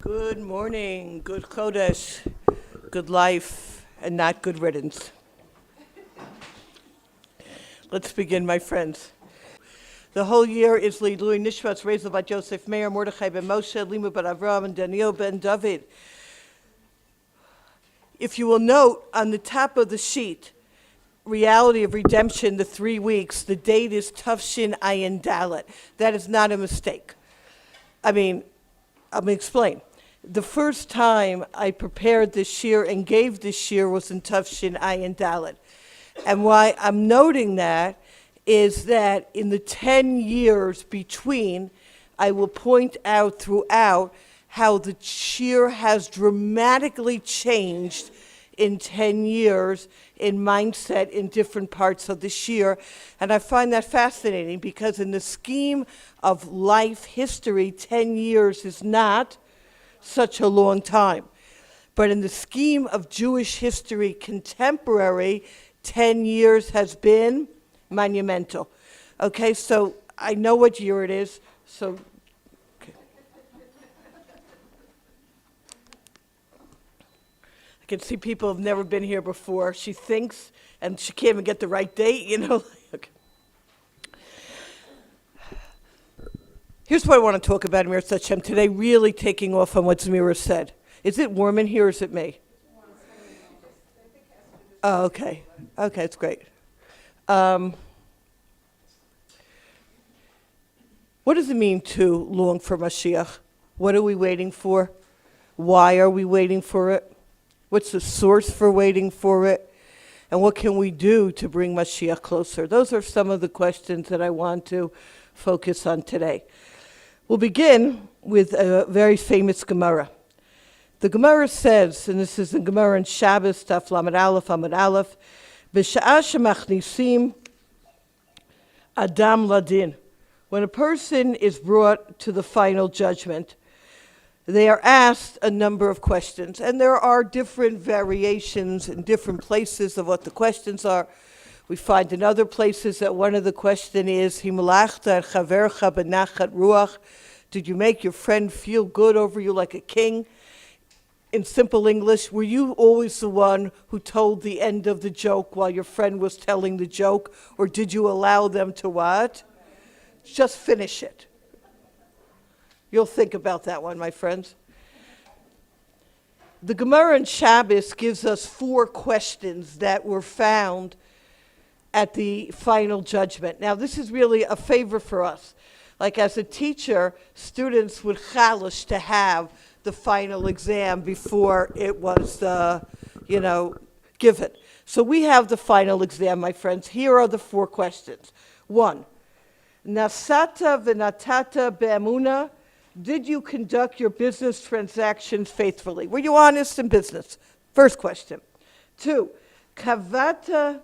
Good morning, good Chodesh, good life, and not good riddance. Let's begin, my friends. The whole year is Lidui Nishmas, Rezel Bat Yosef Meir, Mordechai ben Moshe, Limu ben Avram, and Daniel ben David. If you will note on the top of the sheet, Reality of Redemption, the 3 weeks, the date is Tufshin Ayin Dalet. That is not a mistake. I'm going to explain. The first time I prepared this shir and gave this shir was in Tufshin Ayin Dalet. And why I'm noting that is that in the 10 years between, I will point out throughout how the shir has dramatically changed in 10 years in mindset in different parts of the shir. And I find that fascinating because in the scheme of life history, 10 years is not such a long time. But in the scheme of Jewish history contemporary, 10 years has been monumental. Okay, so I know what year it is, so okay. I can see people have never been here before. She thinks, and she can't even get the right date, Okay. Here's what I want to talk about in Mir Hashem today, really taking off on what Zmira said. Is it warm in here or is it me? Oh, okay. Okay, it's great. What does it mean to long for Mashiach? What are we waiting for? Why are we waiting for it? What's the source for waiting for it? And what can we do to bring Mashiach closer? Those are some of the questions that I want to focus on today. We'll begin with a very famous Gemara. The Gemara says, and this is the Gemara in Shabbos, Taf Lamed Aleph, Amud Aleph, B'sha'ah shemachnisim Adam Ladin. When a person is brought to the final judgment, they are asked a number of questions, and there are different variations in different places of what the questions are. We find in other places that one of the questions is, Himalachta chavercha benachat ruach. Did you make your friend feel good over you like a king? In simple English, were you always the one who told the end of the joke while your friend was telling the joke? Or did you allow them to what? Just finish it. You'll think about that one, my friends. The Gemara in Shabbos gives us 4 questions that were found at the final judgment. Now, this is really a favor for us. Like as a teacher, students would chalish to have the final exam before it was, given. So we have the final exam, my friends. Here are the 4 questions. 1, Nasata v'natata be'emuna. Did you conduct your business transactions faithfully? Were you honest in business? First question. 2, Kavata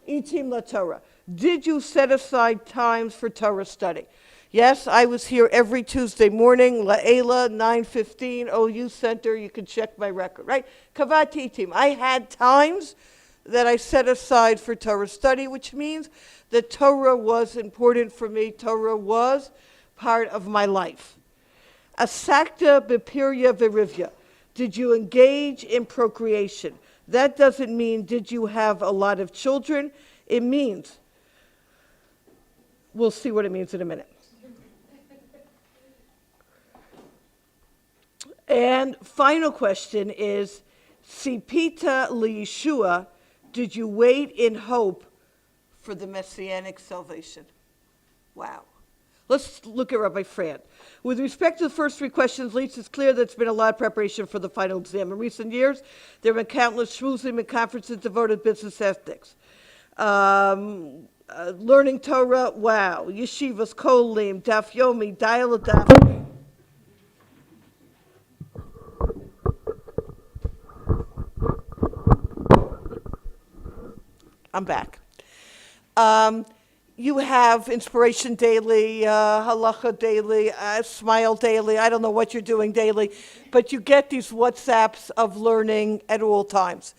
itim la Torah. Did you set aside times for Torah study? Yes, I was here every Tuesday morning, La'ela, 9:15, OU Center. You can check my record, right? Kavati itim. I had times that I set aside for Torah study, which means that Torah was important for me. Torah was part of my life. Asakta bepirya v'rivya. Did you engage in procreation? That doesn't mean did you have a lot of children. It means, we'll see what it means in a minute. And final question is, Sipita liyeshua, did you wait in hope for the messianic salvation? Wow. Let's look at Rabbi Fran. With respect to the first 3 questions, Leitz, it's clear that it's been a lot of preparation for the final exam. In recent years, there have been countless shmuzim and conferences devoted to business ethics. Learning Torah, wow. Yeshivas, kolim, daf yomi, dial daf. I'm back. You have Inspiration Daily, Halacha Daily, Smile Daily. I don't know what you're doing daily, but you get these WhatsApps of learning at all times.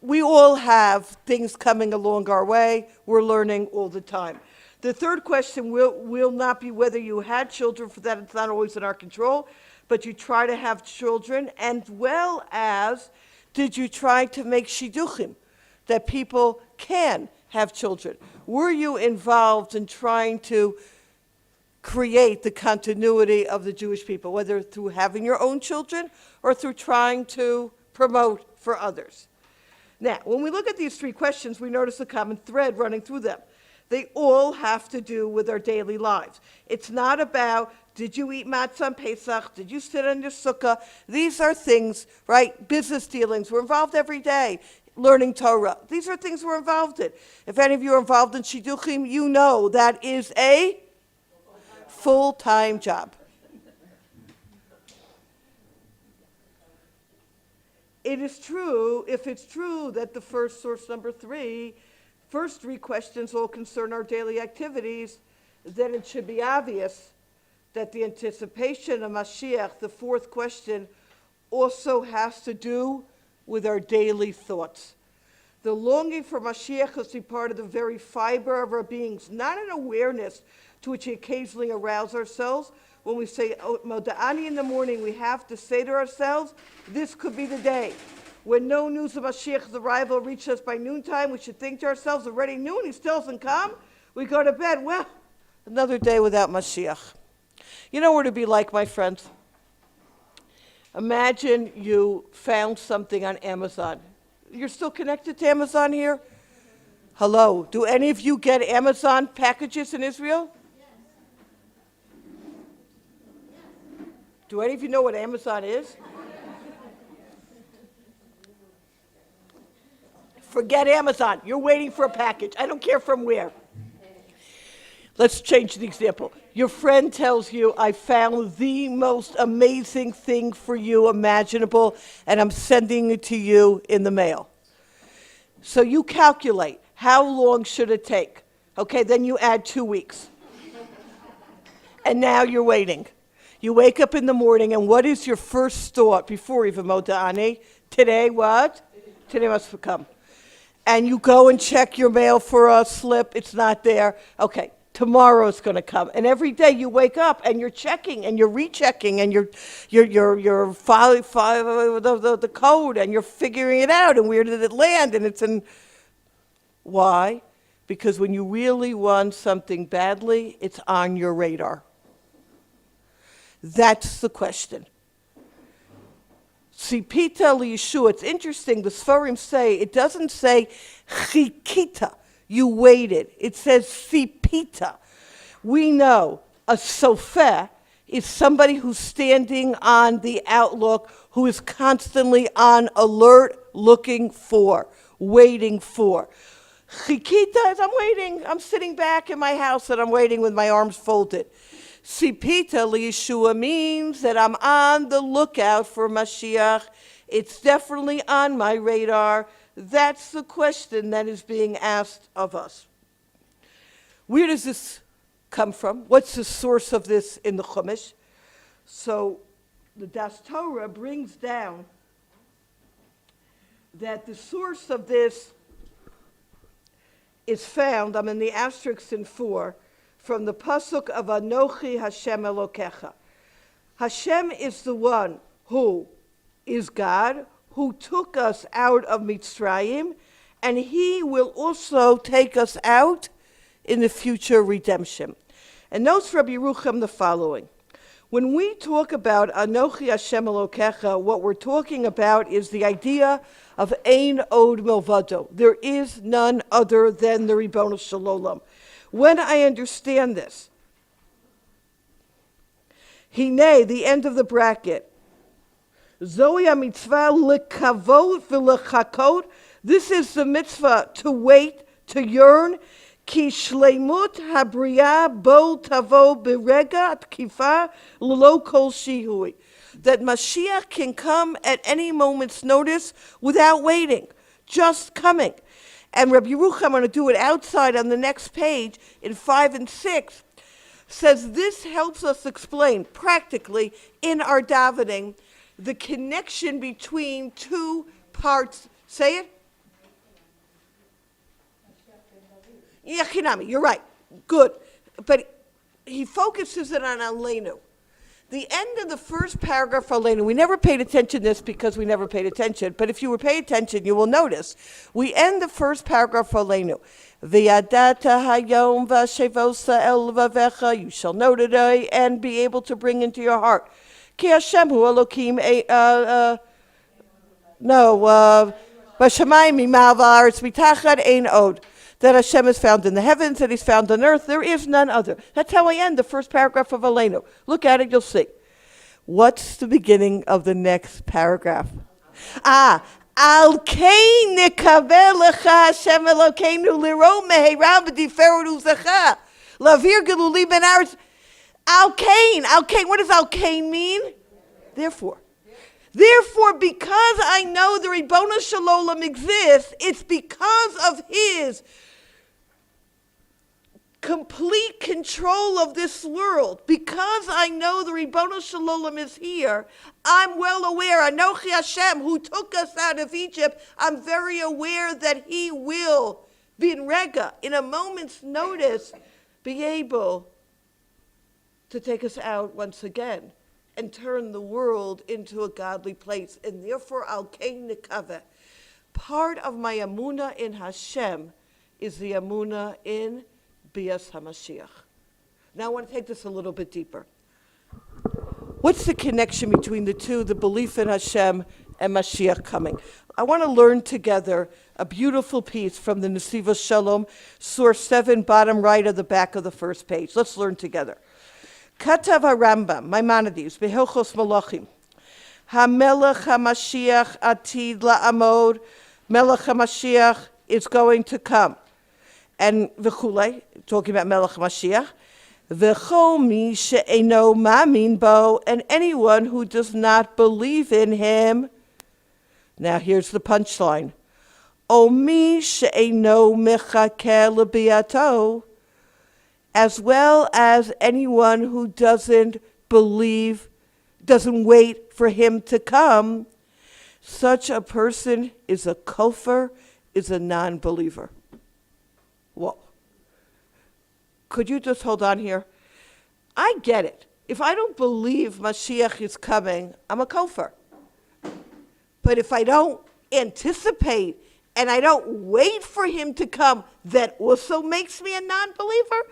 We all have things coming along our way. We're learning all the time. The third question will not be whether you had children, for that it's not always in our control, but you try to have children, and well as did you try to make shidduchim, that people can have children? Were you involved in trying to create the continuity of the Jewish people, whether through having your own children or through trying to promote for others? Now, when we look at these three questions, we notice a common thread running through them. They all have to do with our daily lives. It's not about, did you eat matzah on Pesach? Did you sit on your sukkah? These are things, right? Business dealings. We're involved every day. Learning Torah. These are things we're involved in. If any of you are involved in shidduchim, you know that is a full-time job. It is true, if it's true that the first source number first three questions all concern our daily activities, then it should be obvious that the anticipation of Mashiach, the fourth question, also has to do with our daily thoughts. The longing for Mashiach is to be part of the very fiber of our beings, not an awareness to which we occasionally arouse ourselves. When we say Moda'ani in the morning, we have to say to ourselves, this could be the day. When no news of Mashiach's arrival reaches us by noontime, we should think to ourselves, already noon, he still hasn't come. We go to bed, well, another day without Mashiach. You know what it'd be like, my friends? Imagine you found something on Amazon. You're still connected to Amazon here? Hello, do any of you get Amazon packages in Israel? Do any of you know what Amazon is? Forget Amazon. You're waiting for a package. I don't care from where. Let's change the example. Your friend tells you, I found the most amazing thing for you imaginable, and I'm sending it to you in the mail. So you calculate, how long should it take? Okay, then you add 2 weeks. And now you're waiting. You wake up in the morning, and what is your first thought before even Moda'ani? Today what? Today must come. And you go and check your mail for a slip. It's not there. Okay, tomorrow it's going to come. And every day you wake up, and you're checking, and you're rechecking, and you're following the code, and you're figuring it out, and where did it land, and it's in... Why? Because when you really want something badly, it's on your radar. That's the question. Tzipita liyeshua. It's interesting, the Sfarim say, it doesn't say chikita, you waited. It says tzipita. We know a sofer is somebody who's standing on the outlook, who is constantly on alert, looking for, waiting for. Chikita is I'm waiting. I'm sitting back in my house and I'm waiting with my arms folded. Sipita liyeshua means that I'm on the lookout for Mashiach. It's definitely on my radar. That's the question that is being asked of us. Where does this come from? What's the source of this in the Chumash? So the Das Torah brings down that the source of this is found, I'm in the asterisks in 4, from the pasuk of Anochi Hashem Elokecha. Hashem is the one who is God, who took us out of Mitzrayim, and he will also take us out in the future redemption. And notes Rabbi Yerucham the following. When we talk about Anochi Hashem Elokecha, what we're talking about is the idea of Ein Od Milvado. There is none other than the Ribono Shel Olam. When I understand this, Hine, the end of the bracket, Zoe mitzvah lekavot v'lechakot, this is the mitzvah to wait, to yearn, ki shleimut habriya bo tavo berega tkifa lo kol shihui, that Mashiach can come at any moment's notice without waiting, just coming. And Rabbi Yerucham, I'm going to do it outside on the next page, in 5 and 6, says this helps us explain practically in our davening the connection between two parts. Say it? Yachinami, you're right. Good. But he focuses it on Aleinu. The end of the first paragraph, Aleinu, we never paid attention to this because we never paid attention, but if you were paying attention, you will notice. We end the first paragraph, Aleinu. V'yadata hayom v'shevosa el vavecha, you shall know today and be able to bring into your heart. Ki Hashem hu Elokim, v'shamayim mimal v'aretz mitachad ein od. That Hashem is found in the heavens, that He's found on earth. There is none other. That's how I end the first paragraph of Aleinu. Look at it, you'll see. What's the beginning of the next paragraph? Al kain nikaveh lecha Hashem Elokeinu liro meheira v'tiferut uzecha lavir geluli ben aretz. Al kain, what does al kain mean? Therefore, because I know the Ribono Shel Olam exists, it's because of His complete control of this world. Because I know the Ribono Shel Olam is here, I'm well aware, Anochi Hashem, who took us out of Egypt, I'm very aware that He will, bin rega, in a moment's notice, be able to take us out once again and turn the world into a godly place. And therefore, al kain nikaveh. Part of my emunah in Hashem is the emunah in Bias HaMashiach. Now I want to take this a little bit deeper. What's the connection between the two, the belief in Hashem and Mashiach coming? I want to learn together a beautiful piece from the Nesivos Shalom, source 7, bottom right of the back of the first page. Let's learn together. Katav HaRambam, Maimonides, Behilchos Malachim, HaMelech HaMashiach Atid La'amod, Melech HaMashiach is going to come. And v'chulei, talking about Melech HaMashiach, v'chol mi she'eino ma'amin bo, and anyone who does not believe in him. Now here's the punchline. O mi she'eino mechakeh lebiato, as well as anyone who doesn't believe, doesn't wait for him to come. Such a person is a kofar, is a non-believer. Whoa. Could you just hold on here? I get it. If I don't believe Mashiach is coming, I'm a kofar. But if I don't anticipate and I don't wait for him to come, that also makes me a non-believer?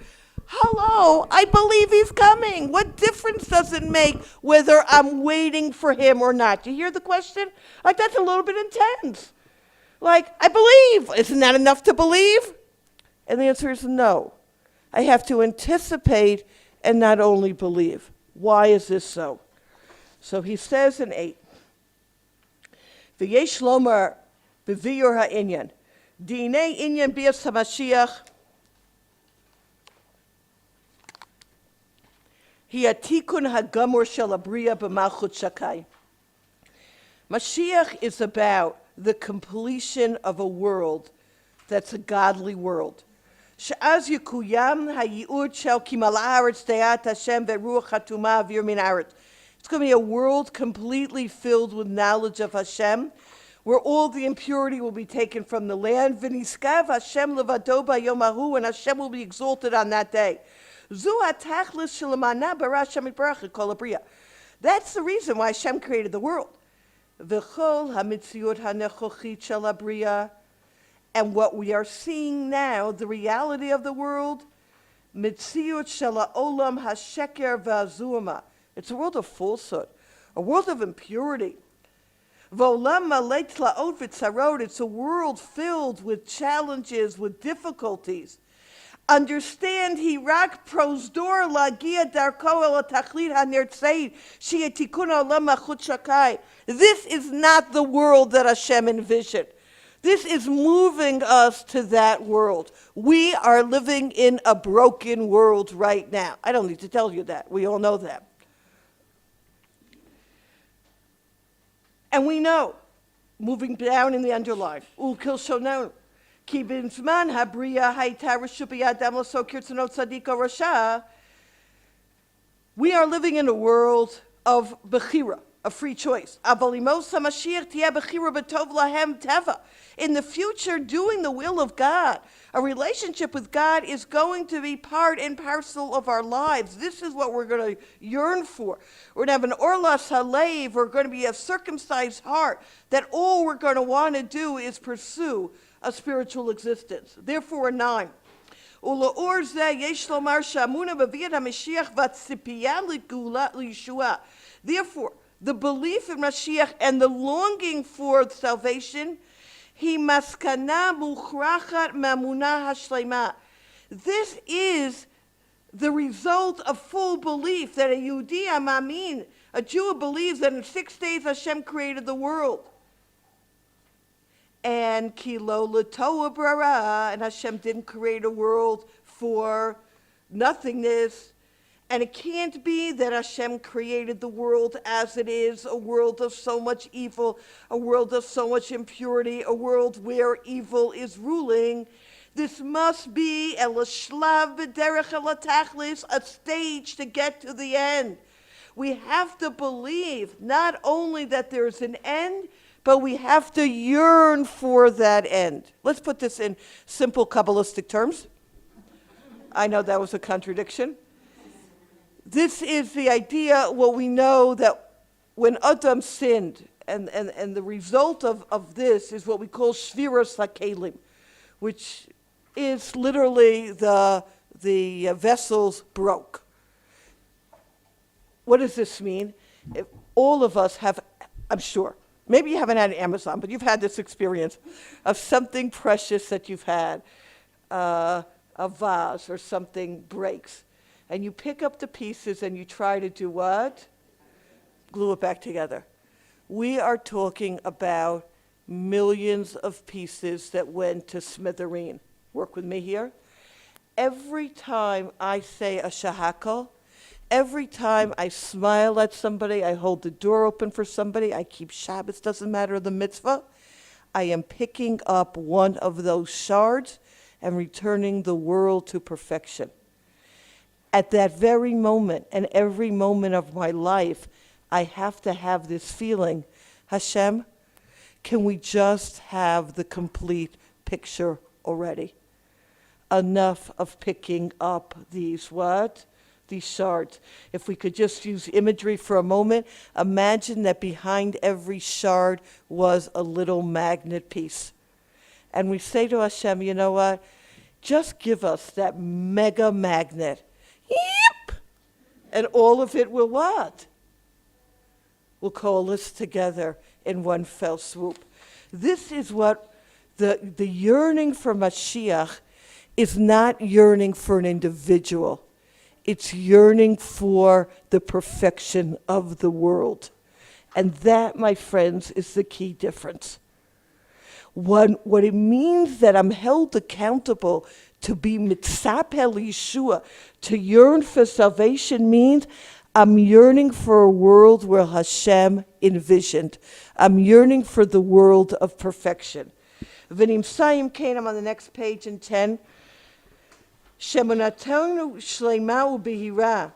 Hello, I believe he's coming. What difference does it make whether I'm waiting for him or not? Do you hear the question? Like, that's a little bit intense. Like, I believe. Isn't that enough to believe? And the answer is no. I have to anticipate and not only believe. Why is this so? So he says in 8, V'yesh lomar b'viyur ha'inyan, Dinei inyan bias HaMashiach, Hi atikun hagamor shel abriya b'malchut shakai. Mashiach is about the completion of a world that's a godly world. She'az yikuyam hayi'ud shel kimal haaretz de'at Hashem ve'ruach hatuma avir min haaretz. It's going to be a world completely filled with knowledge of Hashem, where all the impurity will be taken from the land. V'niskav Hashem levado b'yom hahu, and Hashem will be exalted on that day. That's the reason why Hashem created the world. And what we are seeing now, the reality of the world, it's a world of falsehood, a world of impurity. It's a world filled with challenges, with difficulties. Understand, hirak prosdor lagia darko el tachlit hanertzeid sheyetikun olam machut shakai. This is not the world that Hashem envisioned. This is moving us to that world. We are living in a broken world right now. I don't need to tell you that. We all know that. And we know, moving down in the underline, ulkil shonon. We are living in a world of Bechira. a free choice. In the future, doing the will of God, a relationship with God is going to be part and parcel of our lives. This is what we're going to yearn for. We're going to have an orlas halev, we're going to be a circumcised heart, that all we're going to want to do is pursue a spiritual existence. Therefore, 9. Therefore, the belief in Mashiach and the longing for salvation, this is the result of full belief that a Yehudi Amamin, a Jew believes that in 6 days Hashem created the world. And kilo latoa bara, and Hashem didn't create a world for nothingness. And it can't be that Hashem created the world as it is, a world of so much evil, a world of so much impurity, a world where evil is ruling. This must be a stage to get to the end. We have to believe not only that there's an end, but we have to yearn for that end. Let's put this in simple Kabbalistic terms. I know that was a contradiction. This is the idea, well, we know that when Adam sinned, and the result of this is what we call Shviras HaKelim, which is literally the vessels broke. What does this mean? If all of us have, I'm sure, maybe you haven't had Amazon, but you've had this experience of something precious that you've had, a vase or something breaks. And you pick up the pieces and you try to do what? Glue it back together. We are talking about millions of pieces that went to smithereen. Work with me here. Every time I say a shahakal, every time I smile at somebody, I hold the door open for somebody, I keep Shabbos, doesn't matter the mitzvah, I am picking up one of those shards and returning the world to perfection. At that very moment and every moment of my life, I have to have this feeling, Hashem, can we just have the complete picture already? Enough of picking up these what? These shards. If we could just use imagery for a moment, imagine that behind every shard was a little magnet piece. And we say to Hashem, you know what? Just give us that mega magnet. Yep! And all of it will what? Will coalesce together in one fell swoop. This is what the yearning for Mashiach is not yearning for an individual. It's yearning for the perfection of the world. And that, my friends, is the key difference. What it means that I'm held accountable to be mitzapel Yeshua, to yearn for salvation, means I'm yearning for a world where Hashem envisioned. I'm yearning for the world of perfection. V'nim sayim kainam on the next page in 10. Shemunatonu shleima ubihira.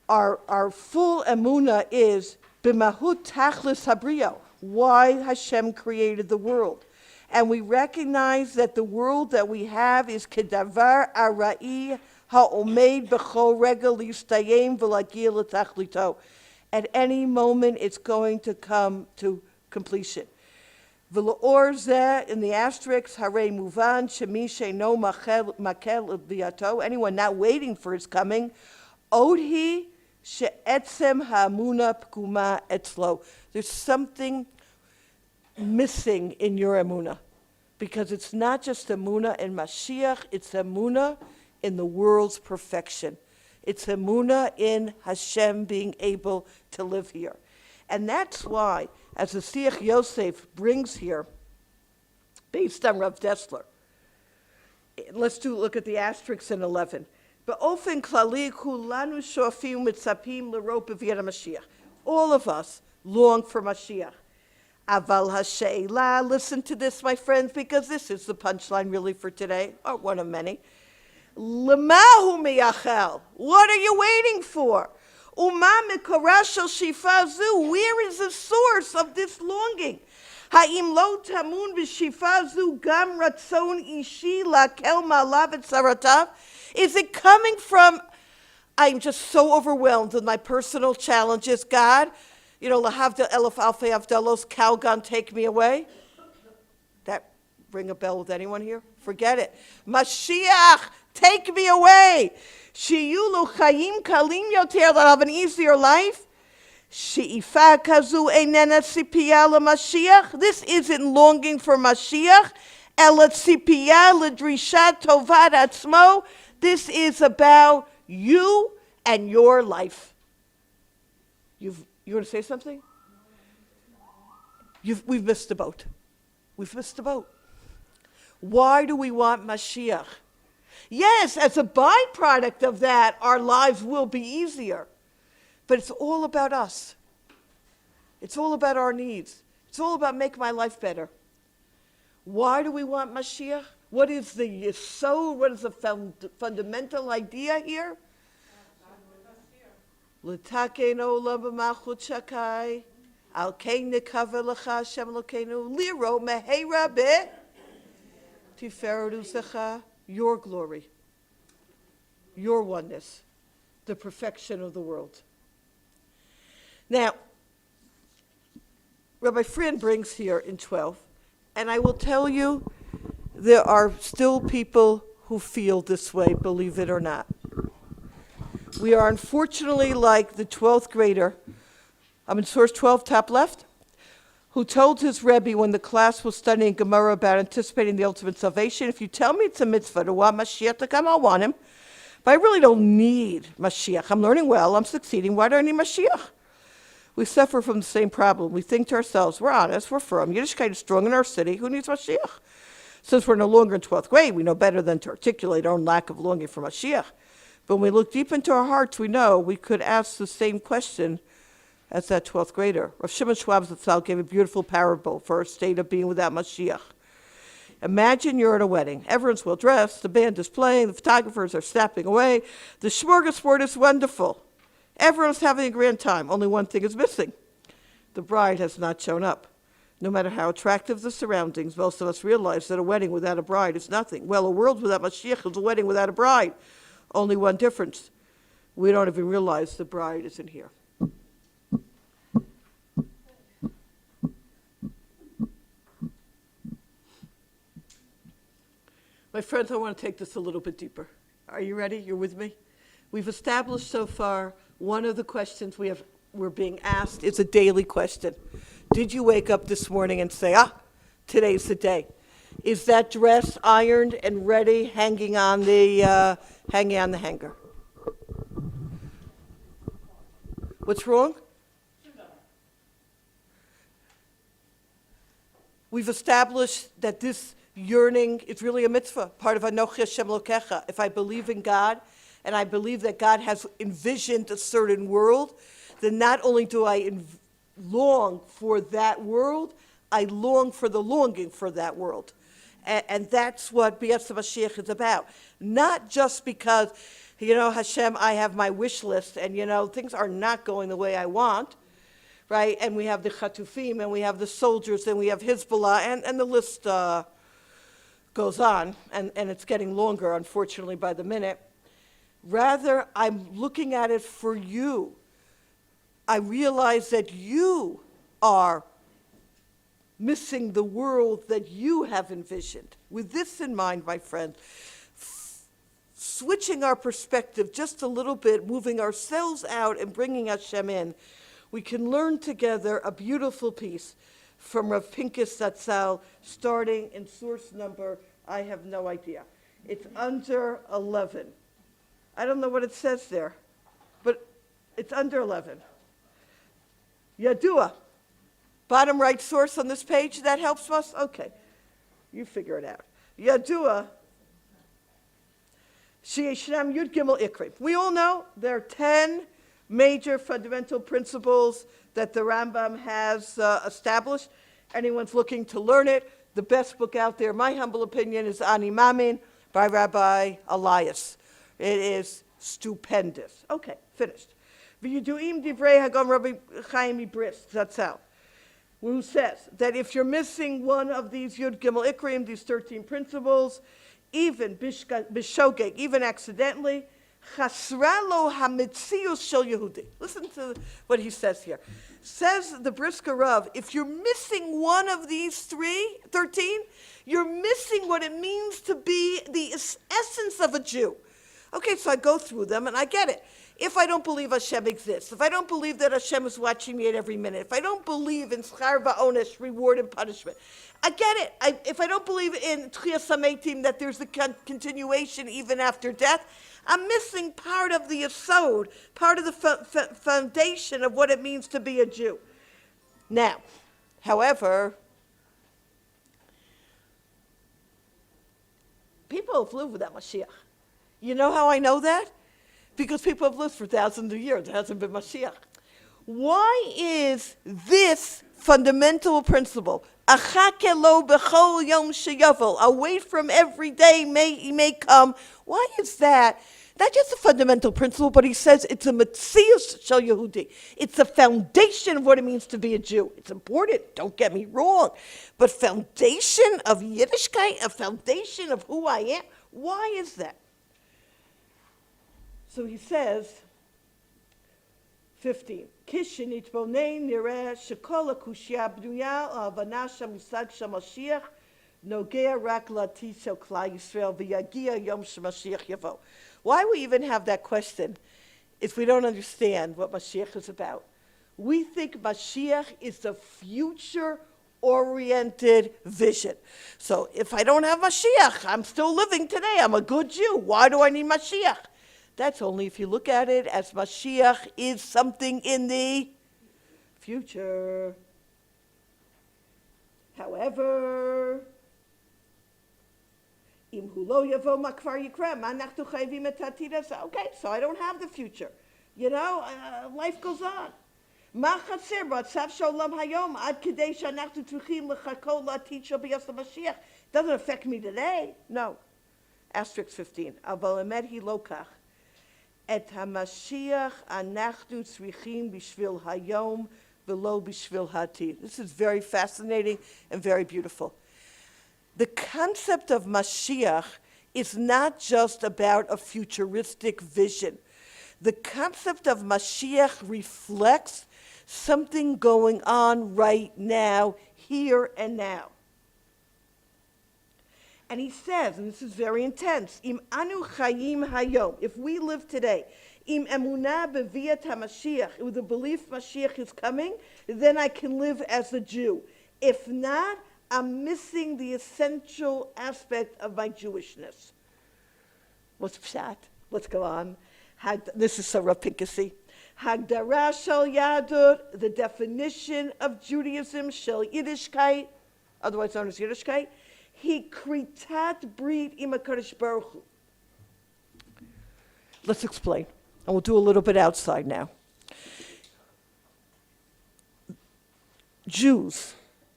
Our full emuna is b'mahut tachlis habrio, why Hashem created the world. And we recognize that the world that we have is kedavar arai ha'omed b'chol regel yistayim v'lagil l'tachlito. At any moment, it's going to come to completion. V'la'or zeh, in the asterisk, harei muvan shemi she'no makel biato, anyone not waiting for his coming, odhi she'etzem ha'amuna p'kuma etzlo. There's something missing in your emuna, because it's not just emuna in Mashiach, it's emuna in the world's perfection. It's emuna in Hashem being able to live here. And that's why, as the Siach Yosef brings here, based on Rav Dessler, let's look at the asterisks in 11. Be'ofen klali kulanu shofim mitzapim l'rot b'viyat Mashiach. All of us long for Mashiach. Aval ha'sheila, listen to this, my friends, because this is the punchline really for today, or one of many. L'mahu miyachel, what are you waiting for? Uma mikora shel shifa zu. Where is the source of this longing? Ha'im lo tamun b'shifa zu gam ratzon ishi lakel ma'alav et saratav? Is it coming from, I'm just so overwhelmed with my personal challenges, God, lahavdil elef alfei avdalos, Calgon, take me away? That ring a bell with anyone here? Forget it. Mashiach, take me away. Shiyulu chayim kalim yoter, that I'll have an easier life. She'ifa kazu einena tzipiyah leMashiach. This isn't longing for Mashiach. Ela tzipiyah ledrishat tovat atzmo. This is about you and your life. You want to say something? We've missed the boat. We've missed the boat. Why do we want Mashiach? Yes, as a byproduct of that, our lives will be easier. But it's all about us. It's all about our needs. It's all about making my life better. Why do we want Mashiach? What is the yesod? What is the fundamental idea here? L'taken olam b'malchut shakai, al kein nekaveh lecha Hashem Elokeinu, liro mehera be tiferet uzecha, your glory, your oneness, the perfection of the world. Now, Rabbi Friend brings here in 12, and I will tell you, there are still people who feel this way, believe it or not. We are unfortunately like the 12th grader, I'm in source 12, top left, who told his Rebbe when the class was studying Gemara about anticipating the ultimate salvation, if you tell me it's a mitzvah to want Mashiach to come, I'll want him. But I really don't need Mashiach. I'm learning well, I'm succeeding, why do I need Mashiach? We suffer from the same problem. We think to ourselves, we're honest, we're firm, Yiddishkeit is strong in our city, who needs Mashiach? Since we're no longer in 12th grade, we know better than to articulate our own lack of longing for Mashiach. But when we look deep into our hearts, we know we could ask the same question as that 12th grader. Rav Shimon Schwab Zatzal gave a beautiful parable for our state of being without Mashiach. Imagine you're at a wedding. Everyone's well dressed, the band is playing, the photographers are snapping away, the smorgasbord is wonderful. Everyone's having a grand time. Only one thing is missing. The bride has not shown up. No matter how attractive the surroundings, most of us realize that a wedding without a bride is nothing. Well, a world without Mashiach is a wedding without a bride. Only one difference. We don't even realize the bride isn't here. My friends, I want to take this a little bit deeper. Are you ready? You're with me? We've established so far one of the questions we're being asked is a daily question. Did you wake up this morning and say, today's the day? Is that dress ironed and ready, hanging on the hanger? What's wrong? We've established that this yearning is really a mitzvah, part of Anochi Hashem Elokecha. If I believe in God, and I believe that God has envisioned a certain world, then not only do I long for that world, I long for the longing for that world. And that's what B'yatz Mashiach is about. Not just because, Hashem, I have my wish list, and, things are not going the way I want, right? And we have the Chatufim, and we have the soldiers, and we have Hezbollah, and the list goes on, and it's getting longer, unfortunately, by the minute. Rather, I'm looking at it for you. I realize that you are missing the world that you have envisioned. With this in mind, my friend, switching our perspective just a little bit, moving ourselves out and bringing Hashem in, we can learn together a beautiful piece from Rav Pinkus Zatzal, starting in source number, I have no idea. It's under 11. I don't know what it says there, but it's under 11. Yadua. Bottom right source on this page, that helps us? Okay, you figure it out. Yadua. Sheyeshnam Yud Gimel Ikrim. We all know there are 10 major fundamental principles that the Rambam has established. Anyone's looking to learn it, the best book out there, my humble opinion, is Ani Mamin by Rabbi Elias. It is stupendous. Okay, finished. V'yiduim divrei Hagam Rabbi Chaim Brisk, that's how. Who says that if you're missing one of these Yud Gimel Ikrim, these 13 principles, even bishogeg, even accidentally, chasra lo hamitzius shel Yehudi. Listen to what he says here. Says the Brisker Rav, if you're missing one of these 13, you're missing what it means to be the essence of a Jew. Okay, so I go through them and I get it. If I don't believe Hashem exists, if I don't believe that Hashem is watching me at every minute, if I don't believe in schar va'onesh, reward and punishment, I get it. If I don't believe in tchias hametim, that there's a continuation even after death, I'm missing part of the yesod, part of the foundation of what it means to be a Jew. Now, however, people have lived without Mashiach. You know how I know that? Because people have lived for thousands of years. There hasn't been Mashiach. Why is this fundamental principle, achake lo b'chol yom sheyavel, await from every day he may come, why is that? Not just a fundamental principle, but he says it's a metzius shel Yehudi. It's a foundation of what it means to be a Jew. It's important, don't get me wrong. But foundation of Yiddishkeit, a foundation of who I am, why is that? So he says, 15, Kishin itbonei nireh shekol hakushya bnuya ha'havana shamusag shamashiach nogea rak la'atid shel klal Yisrael v'yagia yom shemashiach yavo. Why we even have that question if we don't understand what Mashiach is about? We think Mashiach is a future-oriented vision. So if I don't have Mashiach, I'm still living today. I'm a good Jew. Why do I need Mashiach? That's only if you look at it as Mashiach is something in the future. However, okay, so I don't have the future. You know, life goes on. Doesn't affect me today. No. Asterisk 15. Et HaMashiach anachnu tzrichim b'shvil hayom v'lo b'shvil ha'atid. This is very fascinating and very beautiful. The concept of Mashiach is not just about a futuristic vision. The concept of Mashiach reflects something going on right now, here and now. And he says, and this is very intense, Im anu chayim hayom, if we live today, im emunah beviat HaMashiach, with the belief Mashiach is coming, then I can live as a Jew. If not, I'm missing the essential aspect of my Jewishness. What's pshat? Let's go on. This is so rapinkasi. Hagdara shel Yadut, the definition of Judaism, shel Yiddishkeit, otherwise known as Yiddishkeit, he kritat brit im HaKadosh Baruch Hu. Let's explain, and we'll do a little bit outside now. Jews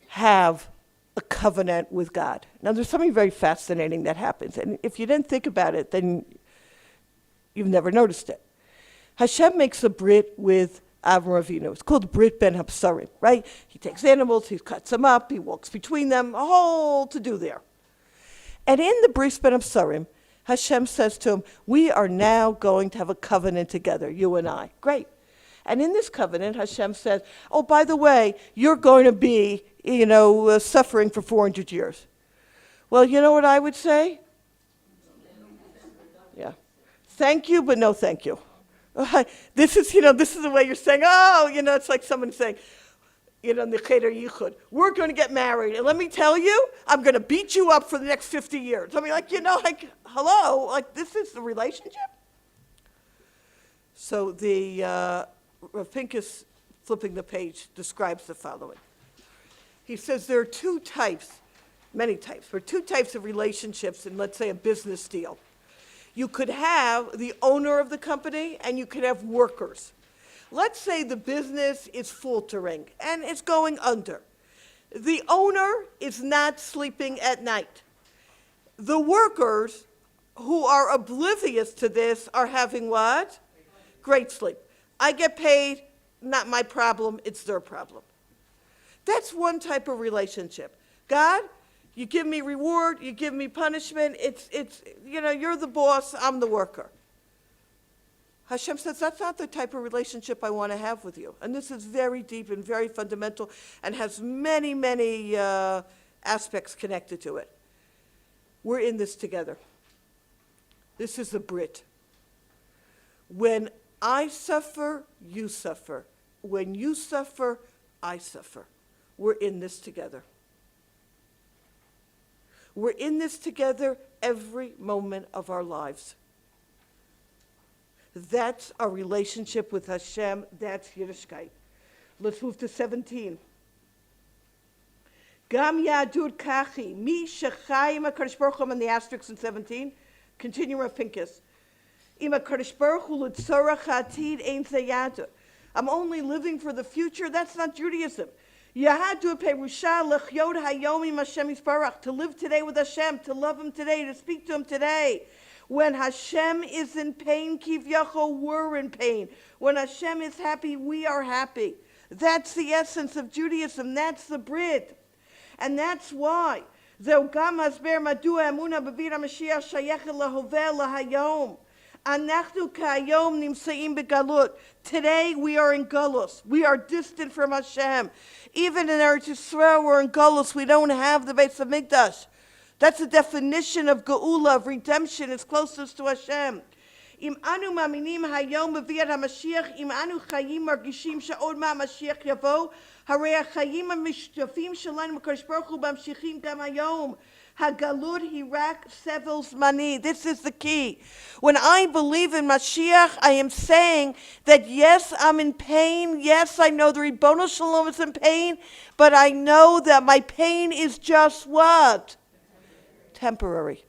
have a covenant with God. Now, there's something very fascinating that happens, and if you didn't think about it, then you've never noticed it. Hashem makes a brit with Avram Avinu. It's called Brit Ben Hapsarim, right? He takes animals, he cuts them up, he walks between them, a whole to-do there. And in the Brit Ben Hapsarim, Hashem says to him, we are now going to have a covenant together, you and I. Great. And in this covenant, Hashem says, oh, by the way, you're going to be, suffering for 400 years. Well, you know what I would say? Yeah. Thank you, but no thank you. This is the way you're saying, it's like someone saying, Necheder Yichud, we're going to get married. And let me tell you, I'm going to beat you up for the next 50 years. I mean, hello, this is the relationship? So the Rav Pinkus, flipping the page, describes the following. He says there are many types, but two types of relationships in, let's say, a business deal. You could have the owner of the company and you could have workers. Let's say the business is faltering and it's going under. The owner is not sleeping at night. The workers who are oblivious to this are having what? Great sleep. I get paid, not my problem, it's their problem. That's one type of relationship. God, you give me reward, you give me punishment, you're the boss, I'm the worker. Hashem says, that's not the type of relationship I want to have with you. And this is very deep and very fundamental and has many, many aspects connected to it. We're in this together. This is the Brit. When I suffer, you suffer. When you suffer, I suffer. We're in this together. We're in this together every moment of our lives. That's our relationship with Hashem. That's Yiddishkeit. Let's move to 17. Gam Yadud Kachi, Mi Shechayim HaKadosh Baruch Hu, and the asterisks in 17. Continue Rav Pinkus. Ima Kadosh Baruch Hu l'tzorach ha'atid ein zayadu. I'm only living for the future. That's not Judaism. Yahadu perusha lechyod hayom im Hashem yisbarach. To live today with Hashem, to love Him today, to speak to Him today. When Hashem is in pain, kivyachol, we're in pain. When Hashem is happy, we are happy. That's the essence of Judaism. That's the Brit. And that's why. Zeu gam hasber madua emuna b'vir HaMashiach shayechet lahoveh lahayom. Anachnu ka'ayom nimseim begalut. Today we are in galus. We are distant from Hashem. Even in Eretz Yisrael, we're in galus. We don't have the Beis HaMikdash. That's the definition of geula, of redemption, is closest to Hashem. Im anu maminim hayom b'viat HaMashiach, im anu chayim margishim she'od ma HaMashiach yavo, harei hachayim ha'mishtafim shelanu b'Kadosh Baruch Hu b'amshichim gam hayom. Hagalud hirak sevel zmani. This is the key. When I believe in Mashiach, I am saying that yes, I'm in pain. Yes, I know the Ribono Shalom is in pain, but I know that my pain is just what? Temporary.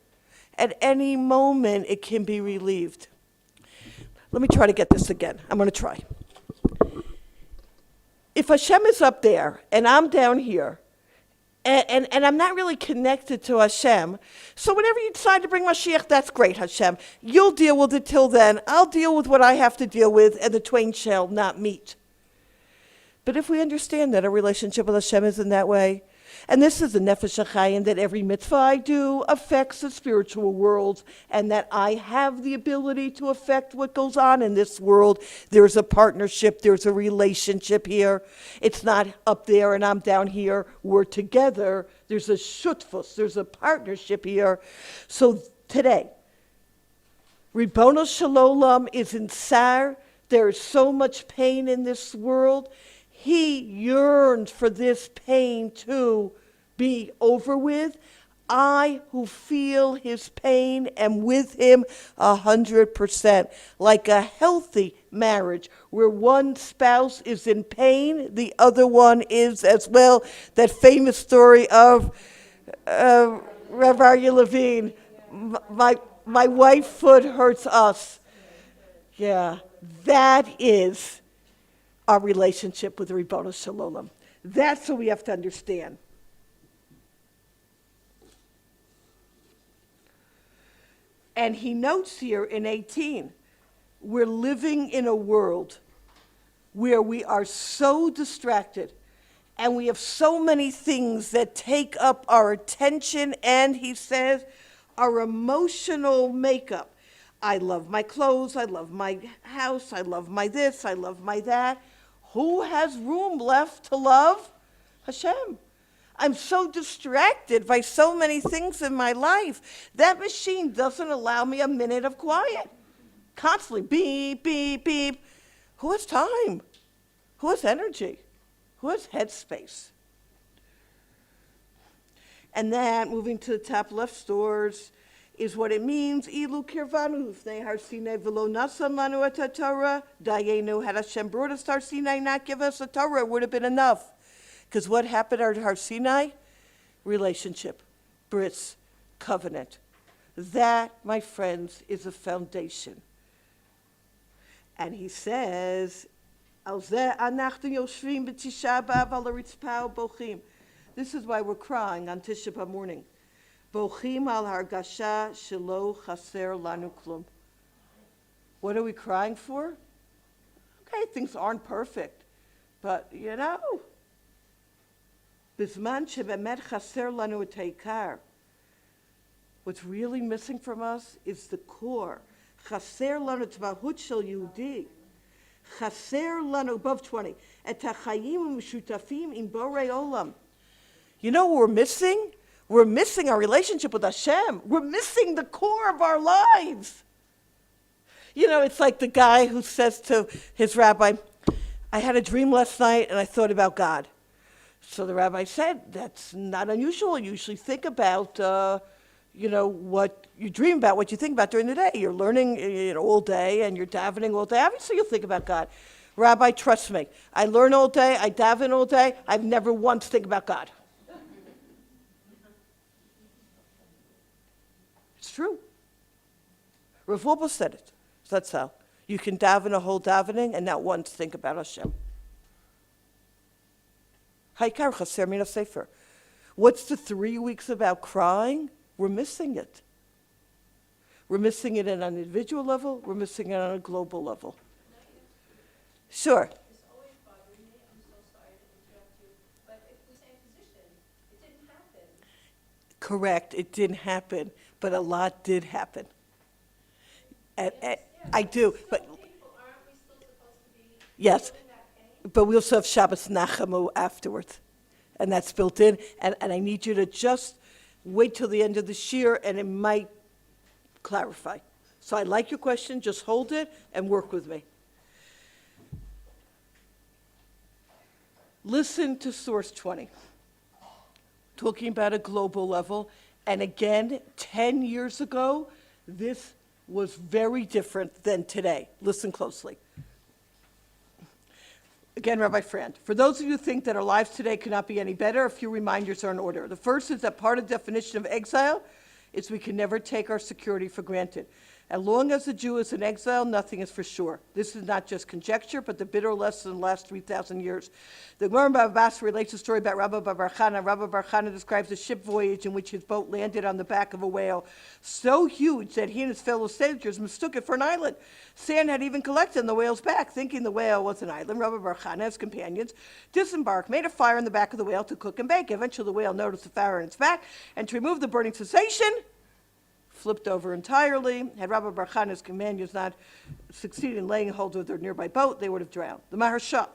At any moment, it can be relieved. Let me try to get this again. I'm going to try. If Hashem is up there and I'm down here, and I'm not really connected to Hashem, so whenever you decide to bring Mashiach, that's great, Hashem. You'll deal with it till then. I'll deal with what I have to deal with, and the twain shall not meet. But if we understand that a relationship with Hashem is in that way, and this is the nefesh HaChaim, that every mitzvah I do affects the spiritual world, and that I have the ability to affect what goes on in this world. There's a partnership, there's a relationship here. It's not up there and I'm down here. We're together. There's a shutfus, there's a partnership here. So today, Ribono Shalom is in Sar. There is so much pain in this world. He yearned for this pain to be over with. I, who feel his pain, am with him 100%. Like a healthy marriage where one spouse is in pain, the other one is as well. That famous story of Rav Aryeh Levine, my wife's foot hurts us. Yeah, that is our relationship with the Ribono Shalom. That's what we have to understand. And he notes here in 18, we're living in a world where we are so distracted and we have so many things that take up our attention, and he says our emotional makeup. I love my clothes, I love my house, I love my this, I love my that. Who has room left to love? Hashem. I'm so distracted by so many things in my life. That machine doesn't allow me a minute of quiet. Constantly beep, beep, beep. Who has time? Who has energy? Who has headspace? And that, moving to the top left stores, is what it means. Ilu kirvanu v'nei har Sinai v'lo nasan lanu et HaTorah. Dayenu, had Hashem brought us to Har Sinai, not give us a Torah, it would have been enough. Because what happened at Har Sinai? Relationship, bris, covenant. That, my friends, is a foundation. And he says, Al zeh anachnu yoshvim b'tisha b'av al haritzpah bochim. This is why we're crying on Tisha B'Av morning. Bochim al hargasha shelo chaser lanu klum. What are we crying for? Okay, things aren't perfect, but Bizman shebemet chaser lanu et ha'ikar. What's really missing from us is the core. Chaser lanu tzvahut shel Yehudi. Chaser lanu, above 20. Et ha'chayim u'meshutafim im borei olam. You know what we're missing? We're missing our relationship with Hashem. We're missing the core of our lives. It's like the guy who says to his rabbi, I had a dream last night and I thought about God. So the rabbi said, that's not unusual. You usually think about, what you dream about, what you think about during the day. You're learning all day and you're davening all day. Obviously you'll think about God. Rabbi, trust me. I learn all day. I daven all day. I've never once think about God. It's true. Rav Wolbe said it. So that's how. You can daven a whole davening and not once think about Hashem. Haikar chaser min sefer. What's the 3 weeks about crying? We're missing it. We're missing it at an individual level. We're missing it on a global level. Sure. It's always bothering me. I'm so sorry to interrupt you. But if we say position, it didn't happen. Correct. It didn't happen, but a lot did happen. I do, but Aren't we still supposed to be yes, feeling that pain? but we also have Shabbos Nachamu afterwards, and that's built in. And I need you to just wait till the end of the shir, and it might clarify. So I like your question. Just hold it and work with me. Listen to source 20, talking about a global level. And again, 10 years ago, this was very different than today. Listen closely. Again, Rabbi Frand, for those of you who think that our lives today could not be any better, a few reminders are in order. The first is that part of the definition of exile is we can never take our security for granted. As long as a Jew is in exile, nothing is for sure. This is not just conjecture, but the bitter lesson in the last 3,000 years. The Gemara in Bava Basra relates a story about Rabbi Bar Chana. Rabbi Bar Chana describes a ship voyage in which his boat landed on the back of a whale, so huge that he and his fellow sailors mistook it for an island. Sand had even collected on the whale's back. Thinking the whale was an island, Rabbi Bar Chana and his companions disembarked, made a fire in the back of the whale to cook and bake. Eventually the whale noticed the fire in its back, and to remove the burning sensation, flipped over entirely. Had Rabbi Bar Chana's companions not succeeded in laying hold of their nearby boat, they would have drowned. The Maharsha,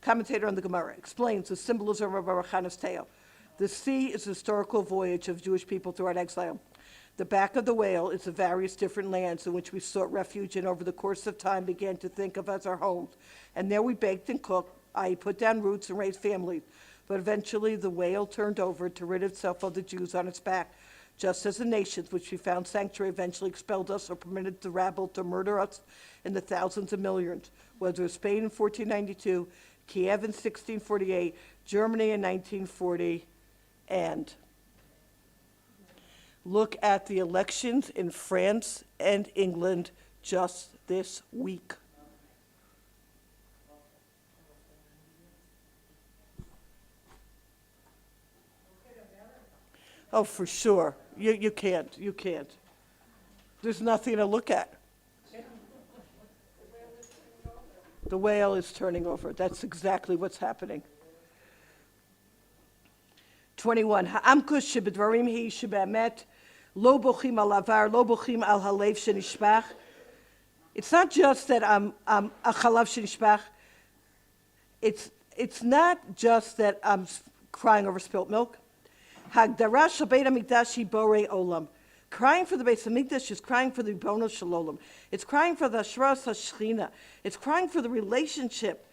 commentator on the Gemara, explains the symbolism of Rabbi Bar Chana's tale. The sea is the historical voyage of Jewish people throughout exile. The back of the whale is the various different lands in which we sought refuge and over the course of time began to think of as our homes. And there we baked and cooked, i.e. put down roots and raised families. But eventually the whale turned over to rid itself of the Jews on its back. Just as the nations which we found sanctuary eventually expelled us or permitted the rabble to murder us in the thousands of millions, whether it was Spain in 1492, Kiev in 1648, Germany in 1940, and look at the elections in France and England just this week. Oh, for sure. You can't. There's nothing to look at. The whale is turning over. That's exactly what's happening. 21. Ha'amkus shebedvarim hi shebe'emet lo bochim al avar, lo bochim al halev shenishbach. It's not just that I'm a chalav shenishbach. It's not just that I'm crying over spilt milk. Hagdara shel Beit HaMikdash hi borei olam. Crying for the Beit HaMikdash is crying for the Ribono Shel Olam. It's crying for the Hashras HaShechina. It's crying for the relationship.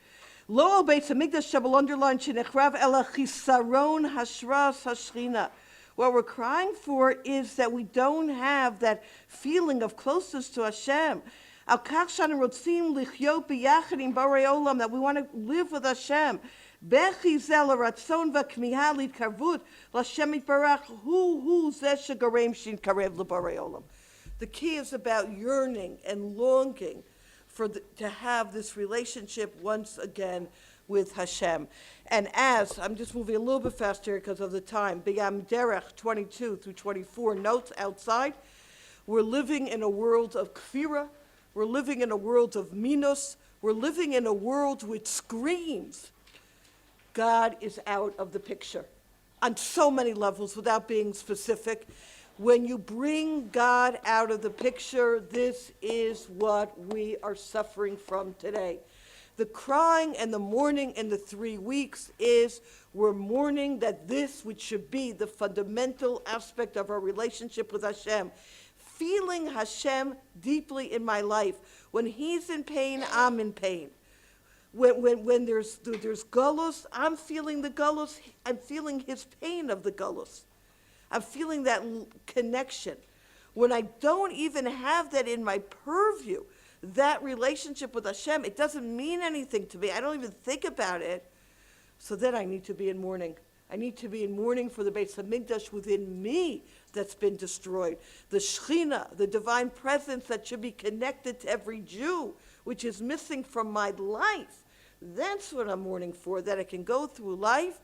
Lo al Beit HaMikdash shall underline shenechrav ela chisaron Hashras HaShechina. What we're crying for is that we don't have that feeling of closeness to Hashem. Al kach shanu rotzim lichyot biyachad im borei olam, that we want to live with Hashem. Bechi zel ratzon v'kmiha litkarvut l'Hashem yitbarach hu zeh shegarem shin karev l'borei olam. The key is about yearning and longing to have this relationship once again with Hashem. And as, I'm just moving a little bit faster because of the time, B'yam Derech 22 through 24 notes outside, we're living in a world of kfira, we're living in a world of minus, We're living in a world which screams God is out of the picture on so many levels without being specific. When you bring God out of the picture, this is what we are suffering from today. The crying and the mourning in the 3 weeks is we're mourning that this, which should be the fundamental aspect of our relationship with Hashem, feeling Hashem deeply in my life. When He's in pain, I'm in pain. When there's galus, I'm feeling the galus. I'm feeling His pain of the galus. I'm feeling that connection. When I don't even have that in my purview, that relationship with Hashem, it doesn't mean anything to me. I don't even think about it. So then I need to be in mourning. I need to be in mourning for the Beis Hamikdash within me that's been destroyed. The Shechina, the divine presence that should be connected to every Jew, which is missing from my life. That's what I'm mourning for, that I can go through life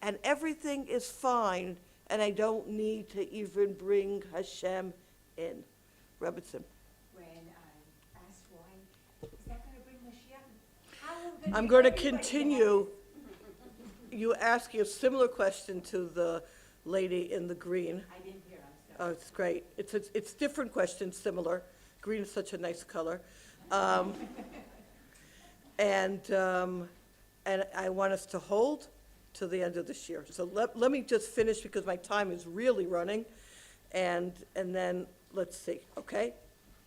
and everything is fine and I don't need to even bring Hashem in. Rebbetzin. When I asked why, is that going to bring Mashiach? How are we I'm going to everybody continue. You ask a similar question to the lady in the green. I didn't hear, I'm sorry. Oh, it's great. It's different questions, similar. Green is such a nice color. And I want us to hold to the end of this year. So let me just finish because my time is really running. And then let's see, okay?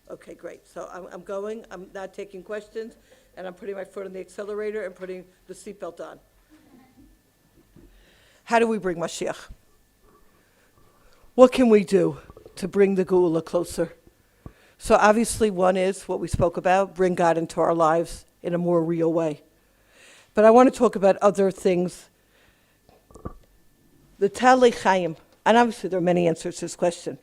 Okay, great. So I'm going, I'm not taking questions, and I'm putting my foot on the accelerator and putting the seatbelt on. How do we bring Mashiach? What can we do to bring the Geula closer? So obviously one is what we spoke about, bring God into our lives in a more real way. But I want to talk about other things. The Talei Chaim, and obviously there are many answers to this question.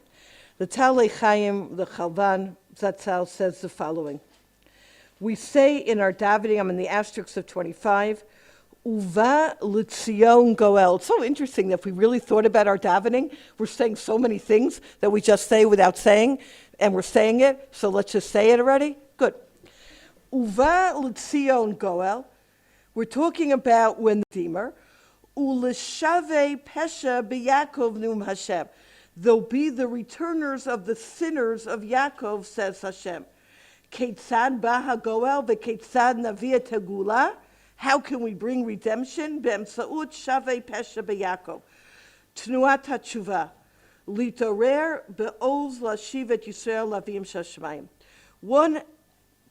The Talei Chaim, the Chalvan Zatzal, says the following. We say in our davening, I'm in the asterisk of 25, Uva l'tzion goel. It's so interesting that if we really thought about our davening, we're saying so many things that we just say without saying, and we're saying it, so let's just say it already. Good. Uva l'tzion goel. We're talking about when the Redeemer, Uleshave pesha b'Yakov num Hashem. They'll be the returners of the sinners of Yaakov, says Hashem. Ketzad ba hagoel v'ketzad navia tegula. How can we bring redemption? Be'emsaut shavei pesha b'Yakov. Tnuat hatshuva. Litorer be'oz lashiv et Yisrael lavim shashmayim. One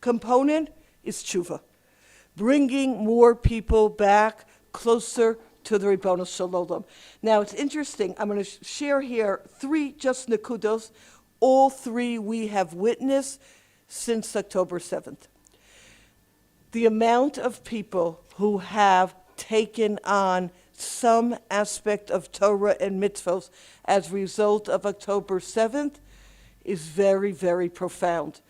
component is tshuva. Bringing more people back closer to the Ribono Shel Olam. Now, it's interesting. I'm going to share here 3 just nekudos. All 3 we have witnessed since October 7th. The amount of people who have taken on some aspect of Torah and mitzvos as a result of October 7th is very, very profound.